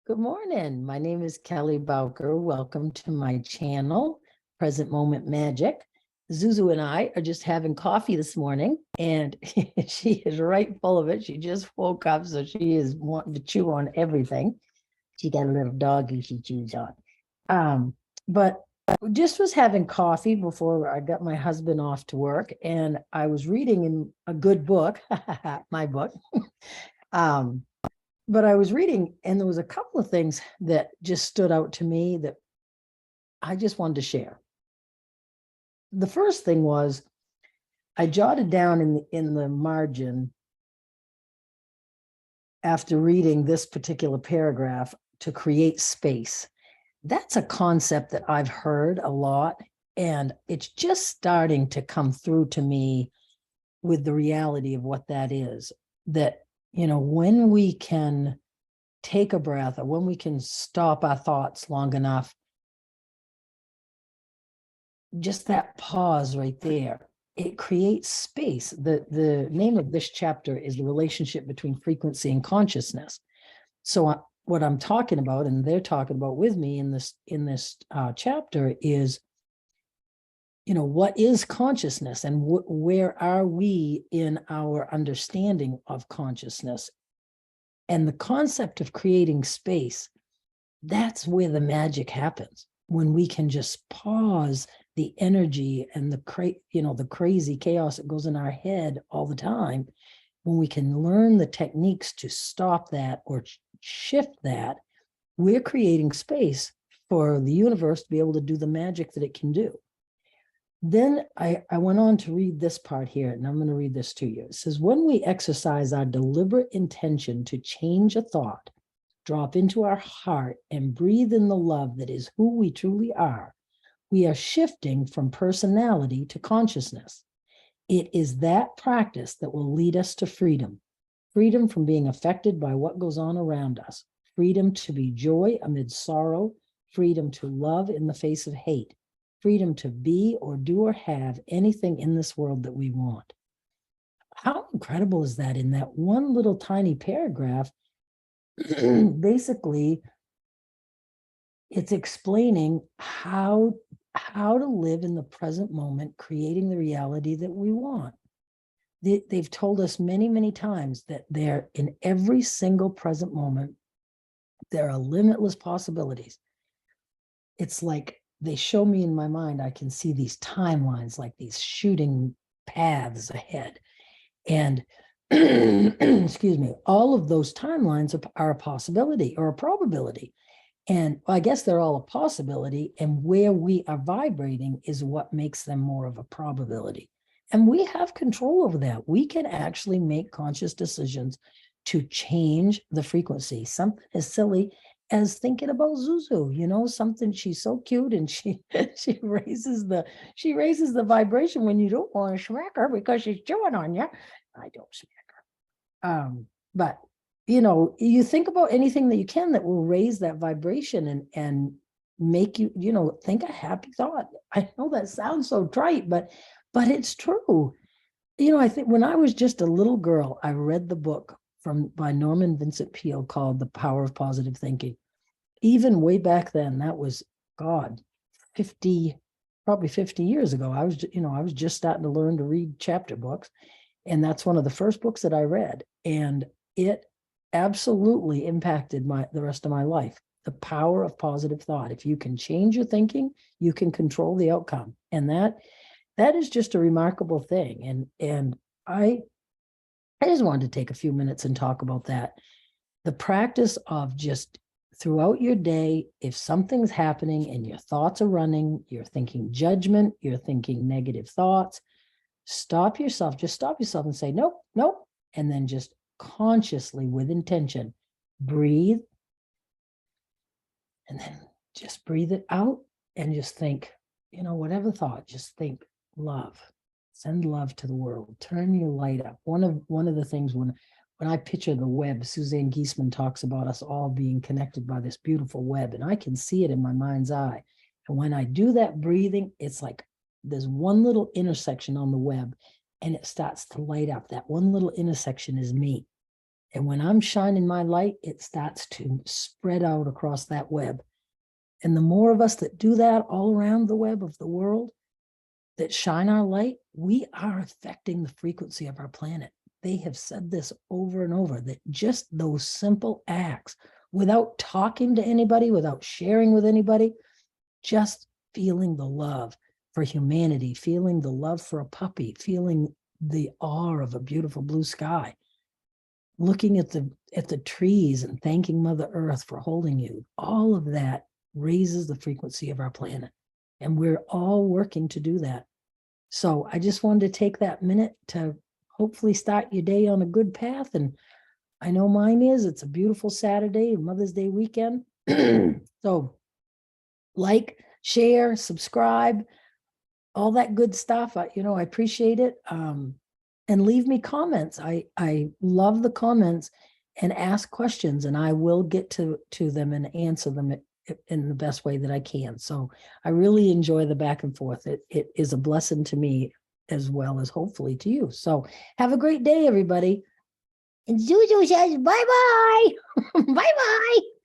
Good morning. My name is Kelly Bowker. Welcome to my channel, Present Moment Magic. Zuzu and I are just having coffee this morning, and she is right full of it. She just woke up, so she is wanting to chew on everything. She got a little doggy she chews on. But just was having coffee before I got my husband off to work, and I was reading in a good book, my book. um, but I was reading, and there was a couple of things that just stood out to me that I just wanted to share. The first thing was I jotted down in the margin after reading this particular paragraph to create space. That's a concept that I've heard a lot, and it's just starting to come through to me with the reality of what that is. That, when we can take a breath, or when we can stop our thoughts long enough, just that pause right there, it creates space. The name of this chapter is the relationship between frequency and consciousness. So what I'm talking about, and they're talking about with me in this chapter, is what is consciousness, and where are we in our understanding of consciousness. And the concept of creating space, that's where the magic happens, when we can just pause the energy and the crazy chaos that goes in our head all the time. When we can learn the techniques to stop that or shift that, we're creating space for the universe to be able to do the magic that it can do. Then I went on to read this part here, and I'm going to read this to you. It says, when we exercise our deliberate intention to change a thought, drop into our heart, and breathe in the love that is who we truly are, we are shifting from personality to consciousness. It is that practice that will lead us to freedom. Freedom from being affected by what goes on around us. Freedom to be joy amid sorrow. Freedom to love in the face of hate. Freedom to be or do or have anything in this world that we want. How incredible is that? In that one little tiny paragraph, basically, it's explaining how to live in the present moment, creating the reality that we want. They've told us many, many times that there, in every single present moment, there are limitless possibilities. It's like they show me in my mind, I can see these timelines, like these shooting paths ahead. And excuse me, all of those timelines are a possibility or a probability. And I guess they're all a possibility, and where we are vibrating is what makes them more of a probability. And we have control over that. We can actually make conscious decisions to change the frequency. Something as silly as thinking about Zuzu, something, she's so cute, and she raises the vibration when you don't want to smack her because she's chewing on you. I don't smack her. But you think about anything that you can that will raise that vibration and make you, think a happy thought. I know that sounds so trite, but it's true. I think when I was just a little girl, I read the book by Norman Vincent Peale called The Power of Positive Thinking. Even way back then, that was, God, probably 50 years ago. I was just starting to learn to read chapter books. And that's one of the first books that I read. And it absolutely impacted the rest of my life. The power of positive thought. If you can change your thinking, you can control the outcome. And that is just a remarkable thing. And I just wanted to take a few minutes and talk about that. The practice of just throughout your day, if something's happening and your thoughts are running, you're thinking judgment, you're thinking negative thoughts, just stop yourself and say, nope, nope. And then just consciously, with intention, breathe. And then just breathe it out and just think, whatever thought, just think love. Send love to the world. Turn your light up. One of the things when I picture the web, Suzanne Giesemann talks about us all being connected by this beautiful web, and I can see it in my mind's eye. And when I do that breathing, it's like there's one little intersection on the web, and it starts to light up. That one little intersection is me. And when I'm shining my light, it starts to spread out across that web. And the more of us that do that all around the web of the world, that shine our light, we are affecting the frequency of our planet. They have said this over and over, that just those simple acts, without talking to anybody, without sharing with anybody, just feeling the love for humanity, feeling the love for a puppy, feeling the awe of a beautiful blue sky, looking at the trees and thanking Mother Earth for holding you. All of that raises the frequency of our planet. And we're all working to do that. So I just wanted to take that minute to hopefully start your day on a good path. And I know mine is. It's a beautiful Saturday, Mother's Day weekend. So like, share, subscribe, all that good stuff. I appreciate it. And leave me comments. I love the comments, and ask questions, and I will get to them and answer them in the best way that I can. So I really enjoy the back and forth. It is a blessing to me as well as hopefully to you. So have a great day, everybody. And Zuzu says, bye-bye. Bye-bye.